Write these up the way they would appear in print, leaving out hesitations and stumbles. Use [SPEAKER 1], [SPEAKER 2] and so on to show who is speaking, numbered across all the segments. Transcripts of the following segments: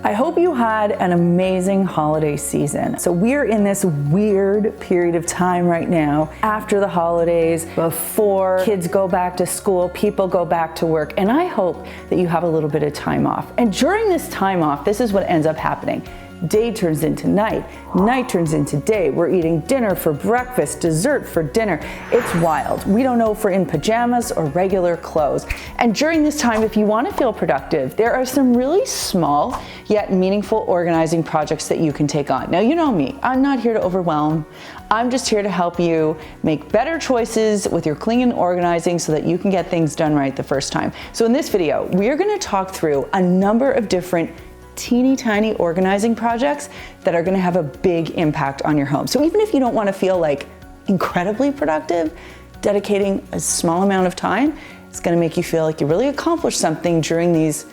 [SPEAKER 1] I hope you had an amazing holiday season. So we're in this weird period of time right now, after the holidays, before kids go back to school, people go back to work, and I hope that you have a little bit of time off. And during this time off, this is what ends up happening. Day turns into night, night turns into day. We're eating dinner for breakfast, dessert for dinner. It's wild. We don't know if we're in pajamas or regular clothes. And during this time, if you want to feel productive, there are some really small yet meaningful organizing projects that you can take on. Now, you know me, I'm not here to overwhelm. I'm just here to help you make better choices with your cleaning and organizing so that you can get things done right the first time. So in this video, we're going to talk through a number of different teeny tiny organizing projects that are going to have a big impact on your home. So even if you don't want to feel like incredibly productive, dedicating a small amount of time is going to make you feel like you really accomplished something during these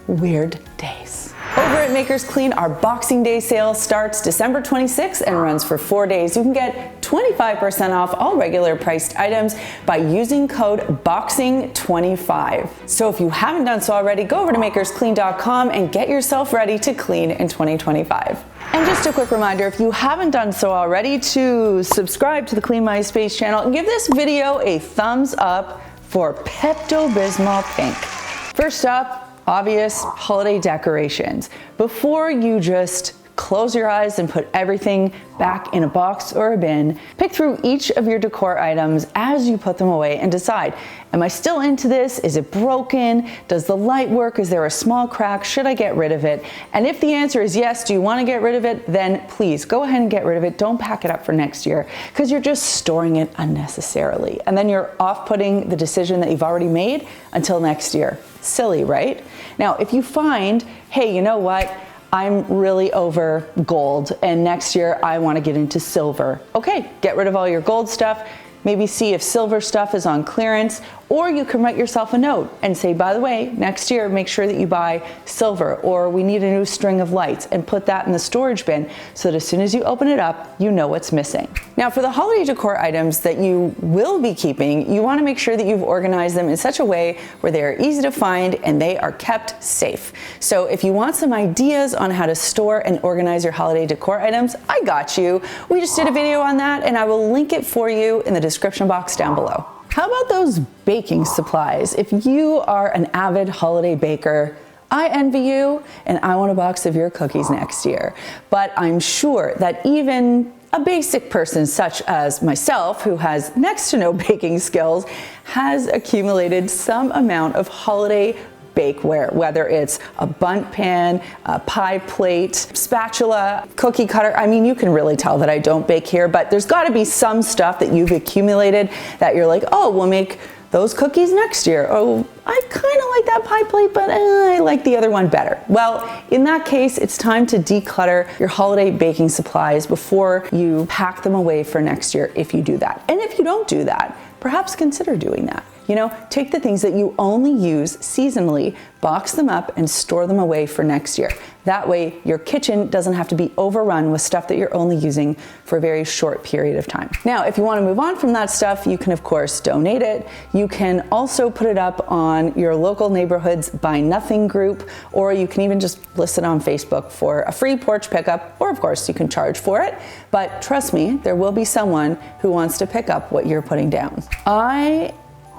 [SPEAKER 1] weird days. Over at Makers Clean, our Boxing Day sale starts December 26th and runs for 4 days. You can get 25% off all regular priced items by using code BOXING25. So if you haven't done so already, go over to makersclean.com and get yourself ready to clean in 2025. And just a quick reminder, if you haven't done so already, to subscribe to the Clean My Space channel and give this video a thumbs up for Pepto-Bismol Pink. First up, obvious holiday decorations. Before you just close your eyes and put everything back in a box or a bin, pick through each of your decor items as you put them away and decide, am I still into this? Is it broken? Does the light work? Is there a small crack? Should I get rid of it? And if the answer is yes, do you want to get rid of it? Then please go ahead and get rid of it. Don't pack it up for next year because you're just storing it unnecessarily. And then you're off-putting the decision that you've already made until next year. Silly, right? Now, if you find, hey, you know what? I'm really over gold and next year I want to get into silver. Okay, get rid of all your gold stuff. Maybe see if silver stuff is on clearance, or you can write yourself a note and say, by the way, next year, make sure that you buy silver, or we need a new string of lights, and put that in the storage bin so that as soon as you open it up, you know what's missing. Now, for the holiday decor items that you will be keeping, you want to make sure that you've organized them in such a way where they are easy to find and they are kept safe. So if you want some ideas on how to store and organize your holiday decor items, I got you. We just did a video on that, and I will link it for you in the description box down below. How about those baking supplies? If you are an avid holiday baker, I envy you, and I want a box of your cookies next year. But I'm sure that even a basic person such as myself, who has next to no baking skills, has accumulated some amount of holiday bakeware, whether it's a bundt pan, a pie plate, spatula, cookie cutter. I mean, you can really tell that I don't bake here, but there's got to be some stuff that you've accumulated that you're like, oh, we'll make those cookies next year. Oh, I kind of like that pie plate, but I like the other one better. Well, in that case, it's time to declutter your holiday baking supplies before you pack them away for next year, if you do that. And if you don't do that, perhaps consider doing that. You know, take the things that you only use seasonally, box them up, and store them away for next year. That way, your kitchen doesn't have to be overrun with stuff that you're only using for a very short period of time. Now, if you want to move on from that stuff, you can, of course, donate it. You can also put it up on your local neighborhood's Buy Nothing group, or you can even just list it on Facebook for a free porch pickup, or, of course, you can charge for it. But trust me, there will be someone who wants to pick up what you're putting down.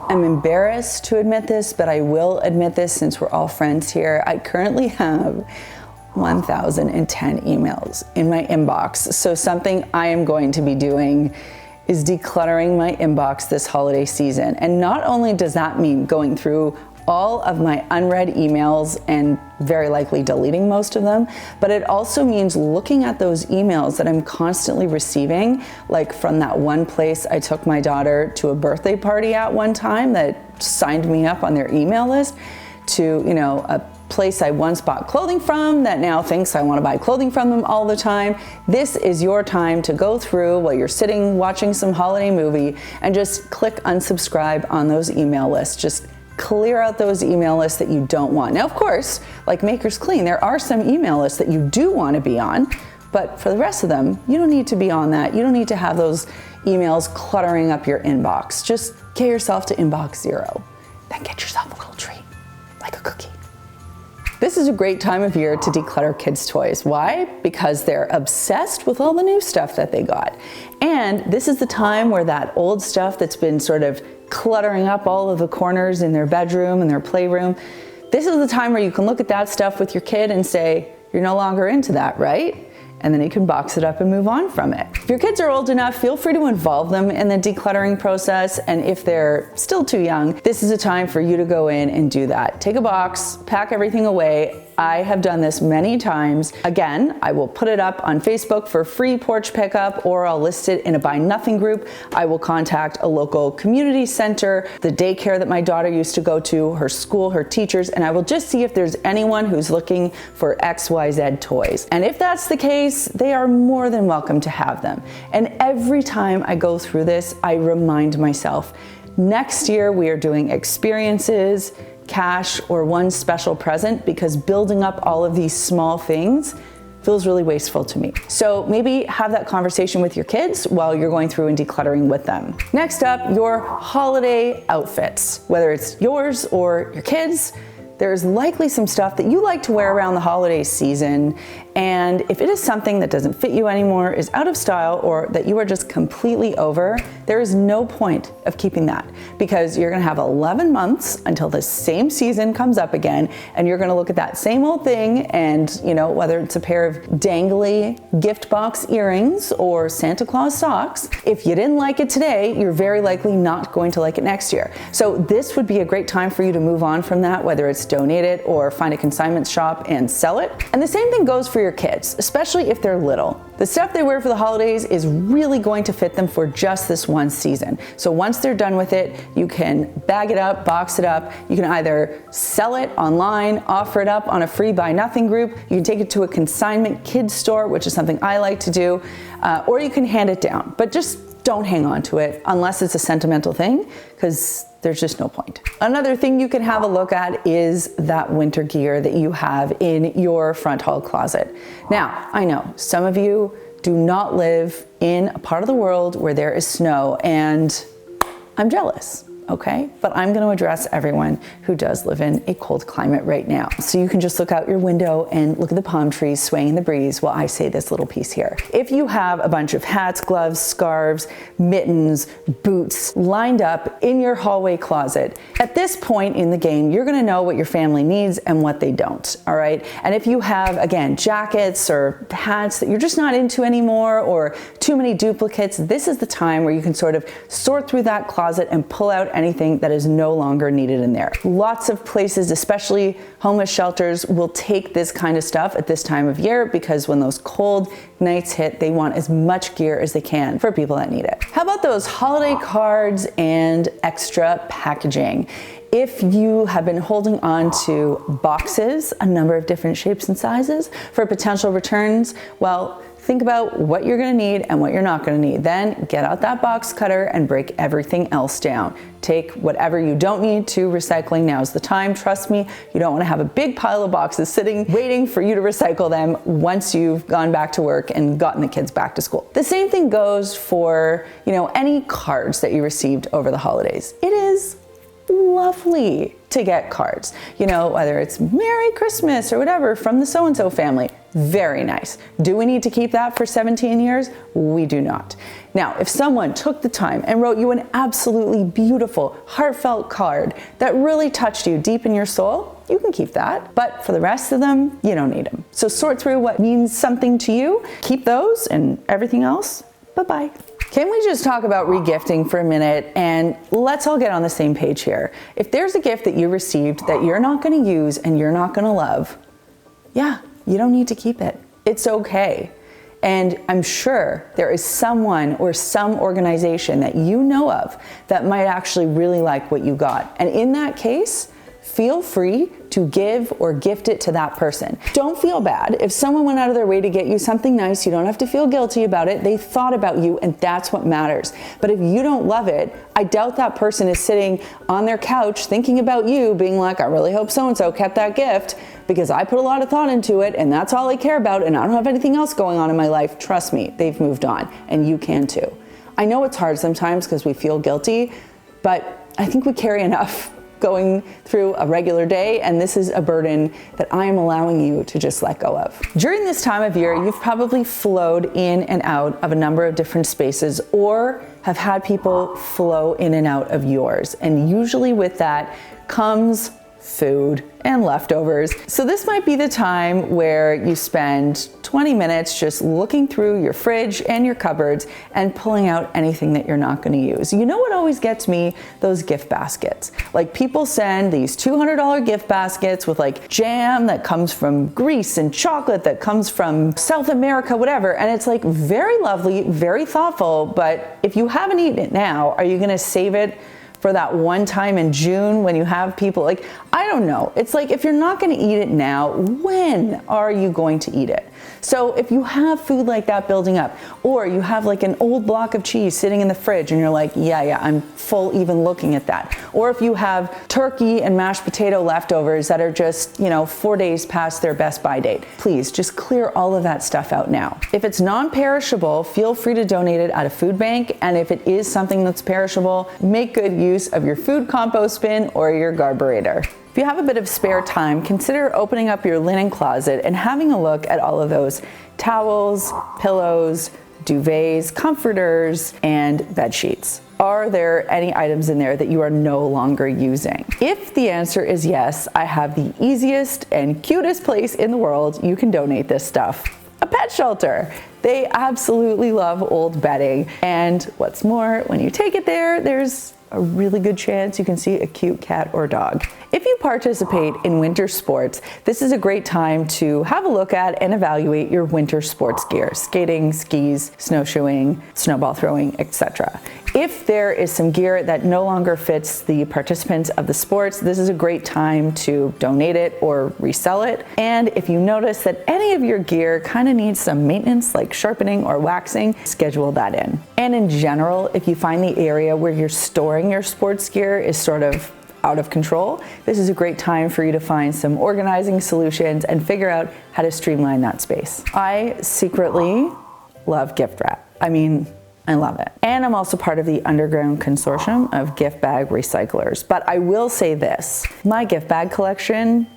[SPEAKER 1] I'm embarrassed to admit this, but I will admit this since we're all friends here. I currently have 1,010 emails in my inbox. So something I am going to be doing is decluttering my inbox this holiday season. And not only does that mean going through all of my unread emails and very likely deleting most of them, but it also means looking at those emails that I'm constantly receiving, like from that one place I took my daughter to a birthday party at one time that signed me up on their email list, to, you know, a place I once bought clothing from that now thinks I want to buy clothing from them all the time. This is your time to go through while you're sitting watching some holiday movie and just click unsubscribe on those email lists. Just clear out those email lists that you don't want. Now, of course, like Makers Clean, there are some email lists that you do want to be on, but for the rest of them, you don't need to be on that. You don't need to have those emails cluttering up your inbox. Just get yourself to inbox 0. Then get yourself a little treat, like a cookie. This is a great time of year to declutter kids' toys. Why? Because they're obsessed with all the new stuff that they got. And this is the time where that old stuff that's been sort of cluttering up all of the corners in their bedroom and their playroom, this is the time where you can look at that stuff with your kid and say, you're no longer into that, right? And then you can box it up and move on from it. If your kids are old enough, feel free to involve them in the decluttering process. And if they're still too young, this is a time for you to go in and do that. Take a box, pack everything away. I have done this many times. Again, I will put it up on Facebook for free porch pickup, or I'll list it in a Buy Nothing group. I will contact a local community center, the daycare that my daughter used to go to, her school, her teachers, and I will just see if there's anyone who's looking for XYZ toys. And if that's the case, they are more than welcome to have them. And every time I go through this, I remind myself, next year we are doing experiences, cash, or one special present, because building up all of these small things feels really wasteful to me. So maybe have that conversation with your kids while you're going through and decluttering with them. Next up, your holiday outfits. Whether it's yours or your kids, there's likely some stuff that you like to wear around the holiday season, and if it is something that doesn't fit you anymore, is out of style, or that you are just completely over, there is no point of keeping that, because you're gonna have 11 months until the same season comes up again, and you're gonna look at that same old thing, and whether it's a pair of dangly gift box earrings or Santa Claus socks, if you didn't like it today, you're very likely not going to like it next year. So this would be a great time for you to move on from that, whether it's donate it or find a consignment shop and sell it. And the same thing goes for your kids, especially if they're little. The stuff they wear for the holidays is really going to fit them for just this one season. So once they're done with it, you can bag it up, box it up. You can either sell it online, offer it up on a free Buy Nothing group. You can take it to a consignment kids store, which is something I like to do, or you can hand it down. But just don't hang on to it unless it's a sentimental thing, because there's just no point. Another thing you can have a look at is that winter gear that you have in your front hall closet. Now, I know some of you do not live in a part of the world where there is snow, and I'm jealous. Okay, but I'm going to address everyone who does live in a cold climate right now. So you can just look out your window and look at the palm trees swaying in the breeze while I say this little piece here. If you have a bunch of hats, gloves, scarves, mittens, boots lined up in your hallway closet, at this point in the game, you're going to know what your family needs and what they don't. All right. And if you have, again, jackets or hats that you're just not into anymore, or too many duplicates, this is the time where you can sort of sort through that closet and pull out anything that is no longer needed in there. Lots of places, especially homeless shelters, will take this kind of stuff at this time of year, because when those cold nights hit, they want as much gear as they can for people that need it. How about those holiday cards and extra packaging? If you have been holding on to boxes, a number of different shapes and sizes for potential returns, well, think about what you're going to need and what you're not going to need. Then get out that box cutter and break everything else down. Take whatever you don't need to recycling. Now's the time. Trust me, you don't want to have a big pile of boxes sitting waiting for you to recycle them once you've gone back to work and gotten the kids back to school. The same thing goes for, any cards that you received over the holidays. It is lovely to get cards, whether it's Merry Christmas or whatever from the so-and-so family. Very nice. Do we need to keep that for 17 years? We do not. Now, if someone took the time and wrote you an absolutely beautiful, heartfelt card that really touched you deep in your soul, you can keep that. But for the rest of them, you don't need them. So sort through what means something to you, keep those, and everything else, bye-bye. Can we just talk about regifting for a minute, and let's all get on the same page here. If there's a gift that you received that you're not going to use and you're not going to love, yeah, you don't need to keep it. It's okay. And I'm sure there is someone or some organization that you know of that might actually really like what you got. And in that case, feel free to give or gift it to that person. Don't feel bad. If someone went out of their way to get you something nice, you don't have to feel guilty about it. They thought about you, and that's what matters. But if you don't love it, I doubt that person is sitting on their couch thinking about you, being like, I really hope so-and-so kept that gift because I put a lot of thought into it and that's all I care about and I don't have anything else going on in my life. Trust me, they've moved on, and you can too. I know it's hard sometimes because we feel guilty, but I think we carry enough going through a regular day, and this is a burden that I am allowing you to just let go of. During this time of year, you've probably flowed in and out of a number of different spaces, or have had people flow in and out of yours. And usually with that comes food and leftovers. So this might be the time where you spend 20 minutes just looking through your fridge and your cupboards and pulling out anything that you're not going to use. You know what always gets me? Those gift baskets. Like, people send these $200 gift baskets with like jam that comes from Greece and chocolate that comes from South America, whatever. And it's like very lovely, very thoughtful. But if you haven't eaten it now, are you going to save it for that one time in June when you have people? Like, I don't know. It's like, if you're not going to eat it now, when are you going to eat it? So if you have food like that building up, or you have like an old block of cheese sitting in the fridge and you're like, yeah, I'm full even looking at that. Or if you have turkey and mashed potato leftovers that are just, 4 days past their best by date, please just clear all of that stuff out now. If it's non-perishable, feel free to donate it at a food bank. And if it is something that's perishable, make good use of your food compost bin or your garburator. If you have a bit of spare time, consider opening up your linen closet and having a look at all of those towels, pillows, duvets, comforters, and bed sheets. Are there any items in there that you are no longer using? If the answer is yes, I have the easiest and cutest place in the world you can donate this stuff: a pet shelter. They absolutely love old bedding. And what's more, when you take it there, there's a really good chance you can see a cute cat or dog. If you participate in winter sports, this is a great time to have a look at and evaluate your winter sports gear: skating, skis, snowshoeing, snowball throwing, etc. If there is some gear that no longer fits the participants of the sports, this is a great time to donate it or resell it. And if you notice that any of your gear kind of needs some maintenance, like sharpening or waxing, schedule that in. And in general, if you find the area where you're storing your sports gear is sort of out of control, this is a great time for you to find some organizing solutions and figure out how to streamline that space. I secretly love gift wrap. I love it. And I'm also part of the underground consortium of gift bag recyclers. But I will say this, my gift bag collection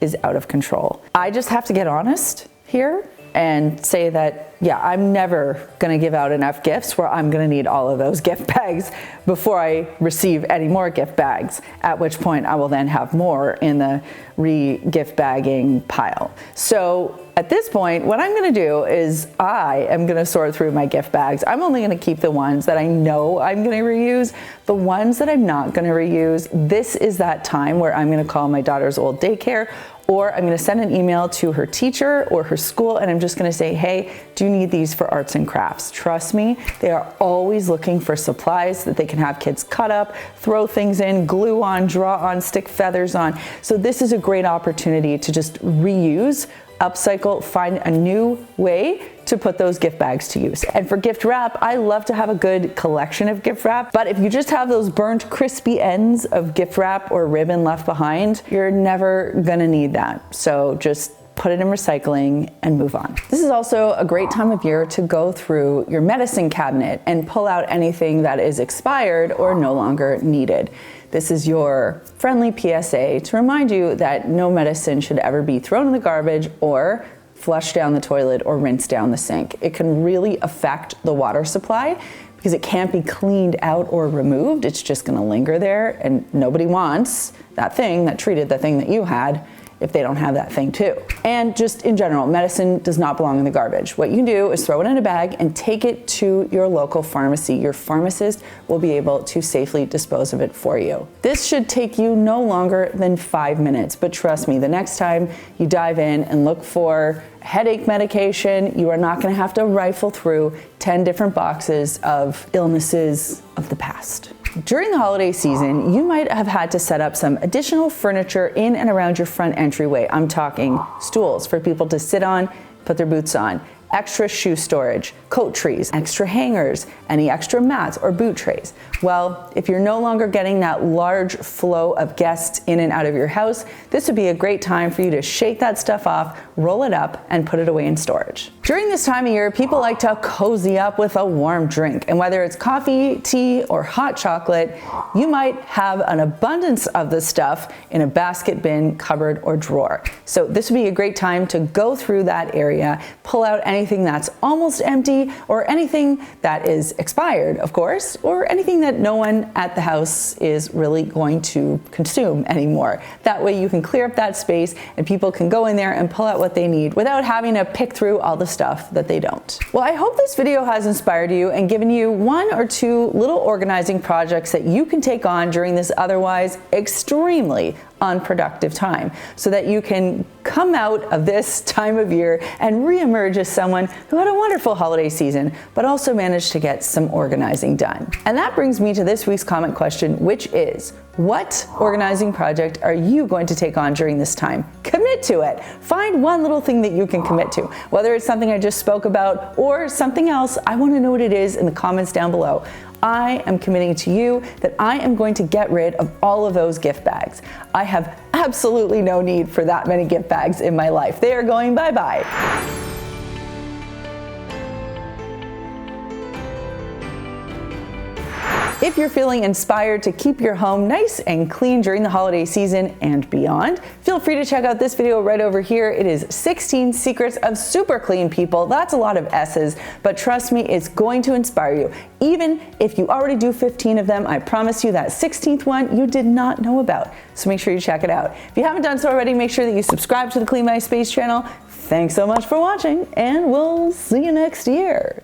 [SPEAKER 1] is out of control. I just have to get honest here and say that, yeah, I'm never gonna give out enough gifts where I'm gonna need all of those gift bags before I receive any more gift bags, at which point I will then have more in the re-gift bagging pile. So at this point, what I'm gonna do is I am gonna sort through my gift bags. I'm only gonna keep the ones that I know I'm gonna reuse. The ones that I'm not gonna reuse, this is that time where I'm gonna call my daughter's old daycare, or I'm gonna send an email to her teacher or her school, and I'm just gonna say, hey, do you need these for arts and crafts? Trust me, they are always looking for supplies that they can have kids cut up, throw things in, glue on, draw on, stick feathers on. So this is a great opportunity to just reuse, upcycle, find a new way to put those gift bags to use. And for gift wrap, I love to have a good collection of gift wrap, but if you just have those burnt crispy ends of gift wrap or ribbon left behind, you're never gonna need that. So just put it in recycling and move on. This is also a great time of year to go through your medicine cabinet and pull out anything that is expired or no longer needed. This is your friendly PSA to remind you that no medicine should ever be thrown in the garbage or flushed down the toilet or rinsed down the sink. It can really affect the water supply because it can't be cleaned out or removed. It's just gonna linger there, and nobody wants that thing that treated the thing that you had if they don't have that thing too. And just in general, medicine does not belong in the garbage. What you can do is throw it in a bag and take it to your local pharmacy. Your pharmacist will be able to safely dispose of it for you. This should take you no longer than 5 minutes, but trust me, the next time you dive in and look for headache medication, you are not gonna have to rifle through 10 different boxes of illnesses of the past. During the holiday season, you might have had to set up some additional furniture in and around your front entryway. I'm talking stools for people to sit on, put their boots on, extra shoe storage, coat trees, extra hangers, any extra mats or boot trays. Well, if you're no longer getting that large flow of guests in and out of your house, this would be a great time for you to shake that stuff off, roll it up, and put it away in storage. During this time of year, people like to cozy up with a warm drink, and whether it's coffee, tea, or hot chocolate, you might have an abundance of this stuff in a basket, bin, cupboard, or drawer. So this would be a great time to go through that area, pull out anything that's almost empty, or anything that is expired, of course, or anything that no one at the house is really going to consume anymore. That way you can clear up that space and people can go in there and pull out what they need without having to pick through all the stuff that they don't. Well, I hope this video has inspired you and given you one or two little organizing projects that you can take on during this otherwise extremely unproductive time, so that you can come out of this time of year and re-emerge as someone who had a wonderful holiday season, but also managed to get some organizing done. And that brings me to this week's comment question, which is, what organizing project are you going to take on during this time? Commit to it. Find one little thing that you can commit to. Whether it's something I just spoke about or something else, I want to know what it is in the comments down below. I am committing to you that I am going to get rid of all of those gift bags. I have absolutely no need for that many gift bags in my life. They are going bye-bye. If you're feeling inspired to keep your home nice and clean during the holiday season and beyond, feel free to check out this video right over here. It is 16 secrets of super clean people. That's a lot of S's, but trust me, it's going to inspire you. Even if you already do 15 of them, I promise you that 16th one you did not know about. So make sure you check it out. If you haven't done so already, make sure that you subscribe to the Clean My Space channel. Thanks so much for watching, and we'll see you next year.